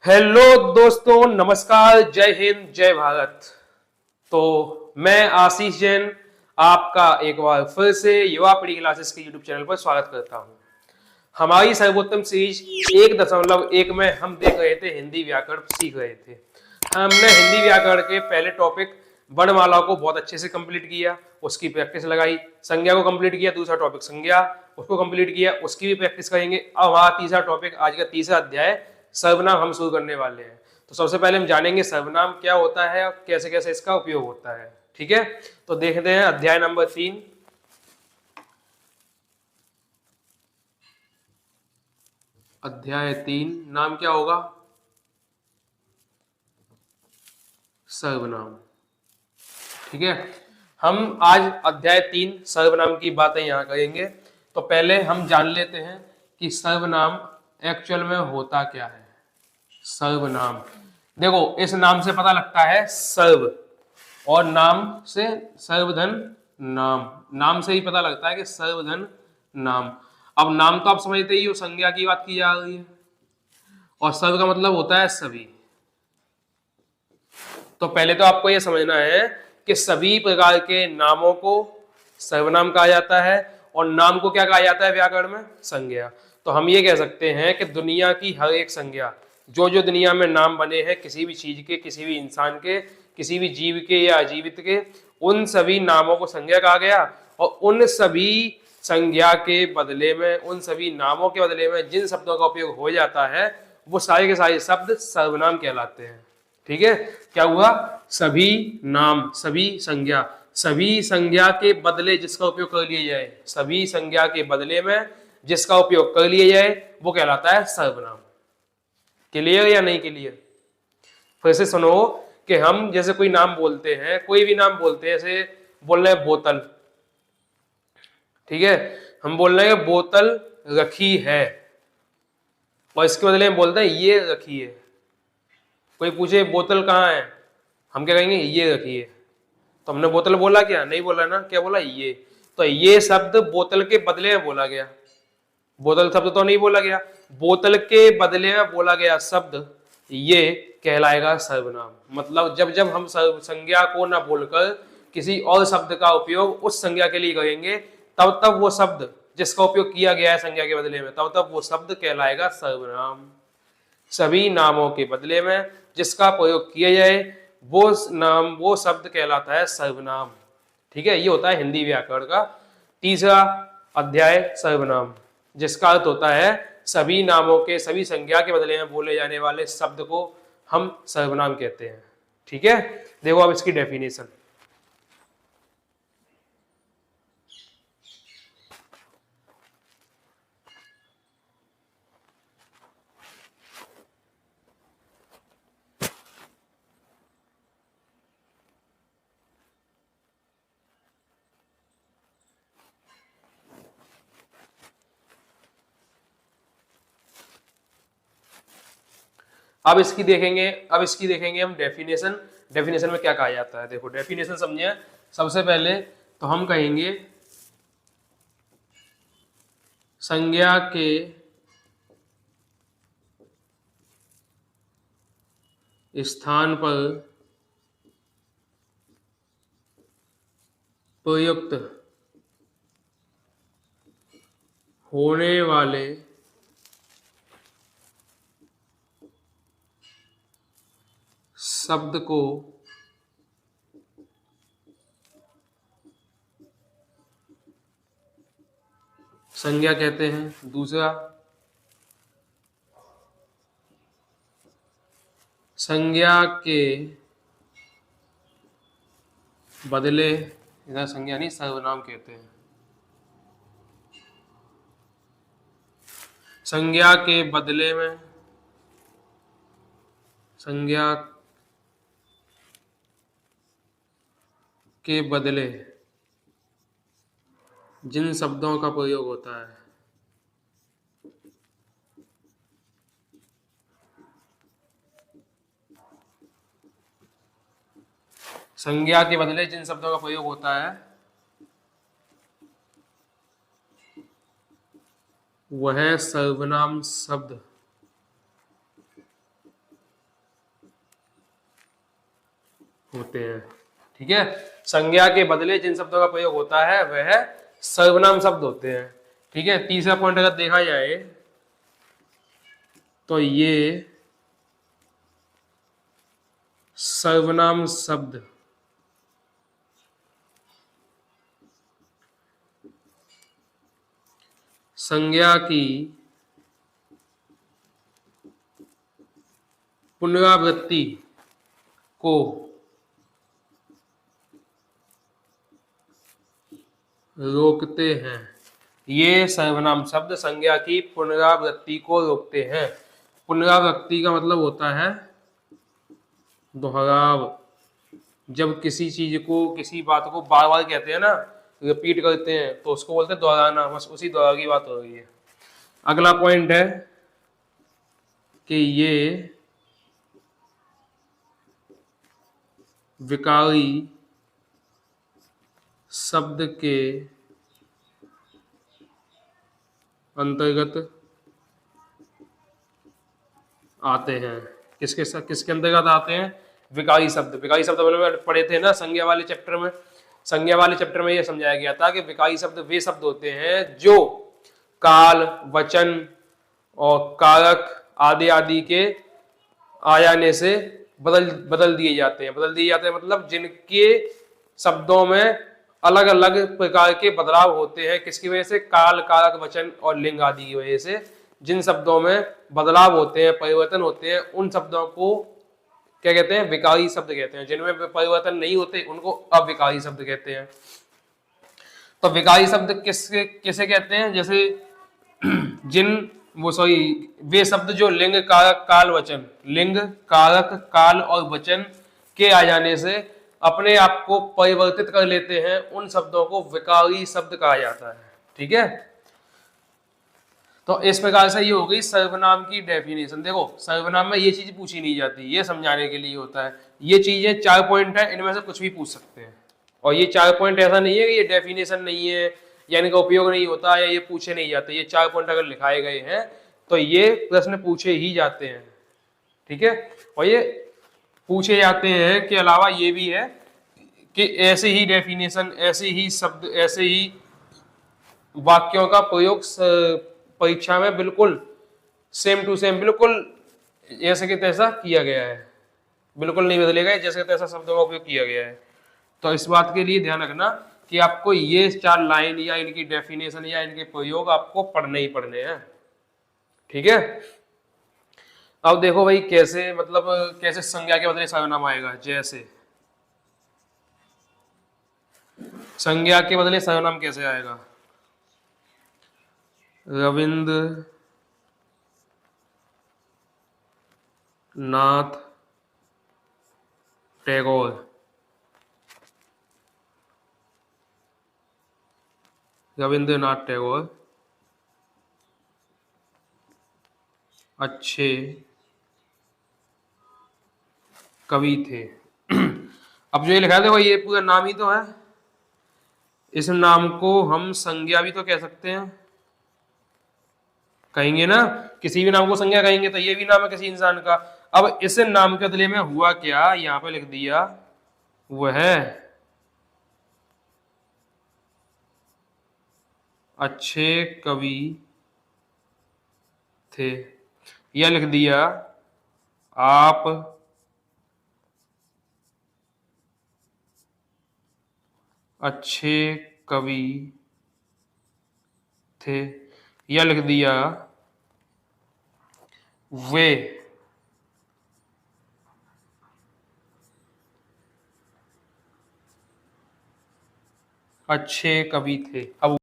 Hello दोस्तों, नमस्कार, जय हिंद, जय भारत। तो मैं आशीष जैन आपका एक बार फिर से युवा पीढ़ी क्लासेस के यूट्यूब चैनल पर स्वागत करता हूं। हमारी सर्वोत्तम सीरीज 1.1 में हम देख रहे थे, हिंदी व्याकरण सीख रहे थे। हमने हिंदी व्याकरण के पहले टॉपिक वर्णमाला को बहुत अच्छे से कंप्लीट किया, उसकी प्रैक्टिस लगाई। संज्ञा को कंप्लीट किया, दूसरा टॉपिक संज्ञा, उसको कंप्लीट किया, उसकी भी प्रैक्टिस करेंगे। अब हमारा तीसरा टॉपिक, आज का तीसरा अध्याय सर्वनाम हम शुरू करने वाले हैं। तो सबसे पहले हम जानेंगे सर्वनाम क्या होता है और कैसे कैसे इसका उपयोग होता है। ठीक है, तो देखते हैं अध्याय नंबर 3। अध्याय 3 नाम क्या होगा? सर्वनाम। ठीक है, हम आज अध्याय 3 सर्वनाम की बातें यहाँ करेंगे। तो पहले हम जान लेते हैं कि सर्वनाम एक्चुअल में होता क्या है। सर्वनाम, देखो इस नाम से पता लगता है सर्व, और नाम से सर्वधन नाम, नाम से ही पता लगता है कि सर्वधन नाम। अब नाम तो आप समझते ही हो, संज्ञा की बात की जा रही है, और सर्व का मतलब होता है सभी। तो पहले तो आपको यह समझना है कि सभी प्रकार के नामों को सर्वनाम कहा जाता है, और नाम को क्या कहा जाता है व्याकरण में? संज्ञा। तो हम ये कह सकते हैं कि दुनिया की हर एक संज्ञा, जो जो दुनिया में नाम बने हैं किसी भी चीज के, किसी भी इंसान के, किसी भी जीव के या अजीवित के, उन सभी नामों को संज्ञा कहा गया। और उन सभी संज्ञा के बदले में, उन सभी नामों के बदले में जिन शब्दों का उपयोग हो जाता है, वो सारे के सारे शब्द सर्वनाम कहलाते हैं। ठीक है, क्या हुआ? सभी नाम, सभी संज्ञा, सभी संज्ञा के बदले जिसका उपयोग कर लिया जाए, सभी संज्ञा के बदले में जिसका उपयोग कर लिया जाए, वो कहलाता है सर्वनाम। क्लियर या नहीं क्लियर? फिर से सुनो कि हम जैसे कोई नाम बोलते हैं, कोई भी नाम बोलते हैं, जैसे बोल रहे हैं बोतल। ठीक है, हम बोल रहे हैं बोतल रखी है, और इसके बदले में बोलते हैं ये रखी है। कोई पूछे बोतल कहाँ है, हम क्या कहेंगे? ये रखी है। तो हमने बोतल बोला क्या? नहीं बोला ना, क्या बोला? ये। तो ये शब्द बोतल के बदले में बोला गया, बोतल शब्द तो नहीं बोला गया, बोतल के बदले में बोला गया शब्द ये कहलाएगा सर्वनाम। मतलब जब जब हम संज्ञा को ना बोलकर किसी और शब्द का उपयोग उस संज्ञा के लिए करेंगे, तब तब वो शब्द जिसका उपयोग किया गया है संज्ञा के बदले में, तब तब वो शब्द कहलाएगा सर्वनाम। सभी नामों के बदले में जिसका प्रयोग किया जाए, वो नाम, वो शब्द कहलाता है सर्वनाम। ठीक है, ये होता है हिंदी व्याकरण का तीसरा अध्याय, सर्वनाम, जिसका अर्थ होता है सभी नामों के, सभी संज्ञा के बदले में बोले जाने वाले शब्द को हम सर्वनाम कहते हैं। ठीक है, देखो अब इसकी डेफिनेशन। अब इसकी देखेंगे हम डेफिनेशन। डेफिनेशन में क्या कहा जाता है? देखो डेफिनेशन समझिए। सबसे पहले तो हम कहेंगे संज्ञा के स्थान पर प्रयुक्त होने वाले शब्द को संज्ञा कहते हैं। दूसरा, संज्ञा के बदले, इधर संज्ञा नहीं सर्वनाम कहते हैं, संज्ञा के बदले में, संज्ञा के बदले जिन शब्दों का प्रयोग होता है, संज्ञा के बदले जिन शब्दों का प्रयोग होता है वह सर्वनाम शब्द होते हैं। ठीक है, संज्ञा के बदले जिन शब्दों का प्रयोग होता है वह सर्वनाम शब्द होते हैं। ठीक है, तीसरा पॉइंट अगर देखा जाए तो ये सर्वनाम शब्द संज्ञा की पुनरावृत्ति को रोकते हैं। ये सर्वनाम शब्द संज्ञा की पुनरावृत्ति को रोकते हैं। पुनरावृत्ति का मतलब होता है दोहराव। जब किसी चीज को, किसी बात को बार बार कहते हैं ना, रिपीट करते हैं, तो उसको बोलते हैं दोहराना। बस उसी दोहरा की बात हो रही है। अगला पॉइंट है कि ये विकारी शब्द के अंतर्गत आते हैं। किसके अंतर्गत आते हैं? विकारी शब्द। विकारी शब्द हमने पढ़े थे ना संज्ञा वाले चैप्टर में। संज्ञा वाले चैप्टर में यह समझाया गया था कि विकारी शब्द वे शब्द होते हैं जो काल, वचन और कारक आदि आदि के आ जाने से बदल दिए जाते हैं। बदल दिए जाते हैं मतलब जिनके शब्दों में अलग अलग प्रकार के बदलाव होते हैं। किसकी वजह से? काल, कारक, वचन और लिंग आदि की वजह से जिन शब्दों में बदलाव होते हैं, परिवर्तन होते हैं, उन शब्दों को क्या कहते हैं? विकारी शब्द कहते हैं। जिनमें परिवर्तन नहीं होते उनको अविकारी शब्द कहते हैं। तो विकारी शब्द किसे कहते हैं? जैसे वे शब्द जो लिंग, कारक, काल, वचन, लिंग, कारक, काल और वचन के आ जाने से अपने आप को परिवर्तित कर लेते हैं, उन शब्दों को विकारी शब्द कहा जाता है। ठीक है, तो इस प्रकार से ये हो गई सर्वनाम की डेफिनेशन। देखो, सर्वनाम में ये चीज पूछी नहीं जाती, ये समझाने के लिए होता है। ये चीजें 4 पॉइंट है, इनमें से कुछ भी पूछ सकते हैं। और ये 4 पॉइंट ऐसा नहीं है कि ये डेफिनेशन नहीं है या इनका उपयोग नहीं होता या ये पूछे नहीं जाते। ये 4 पॉइंट अगर लिखाए गए हैं तो ये प्रश्न पूछे ही जाते हैं। ठीक है, और ये पूछे जाते हैं के अलावा ये भी है कि ऐसे ही डेफिनेशन, ऐसे ही शब्द, ऐसे ही वाक्यों का प्रयोग परीक्षा में बिल्कुल सेम टू सेम, बिल्कुल जैसे कि तैसा किया गया है। बिल्कुल नहीं बदलेगा, जैसे तैसा शब्दों का उपयोग किया गया है। तो इस बात के लिए ध्यान रखना कि आपको ये 4 लाइन या इनकी डेफिनेशन या इनके प्रयोग आपको पढ़ने ही पढ़ने हैं। ठीक है, अब देखो भाई कैसे, मतलब कैसे संज्ञा के बदले सर्वनाम आएगा। जैसे संज्ञा के बदले सर्वनाम कैसे आएगा? रविंद्र नाथ टैगोर। रविंद्रनाथ टैगोर अच्छे कवि थे। अब जो ये लिखा है देखो, ये पूरा नाम ही तो है। इस नाम को हम संज्ञा भी तो कह सकते हैं, कहेंगे ना। किसी भी नाम को संज्ञा कहेंगे तो ये भी नाम है किसी इंसान का। अब इस नाम के बदले में हुआ क्या, यहां पे लिख दिया, वह अच्छे कवि थे, या लिख दिया आप अच्छे कवि थे, या लिख दिया वे अच्छे कवि थे। अब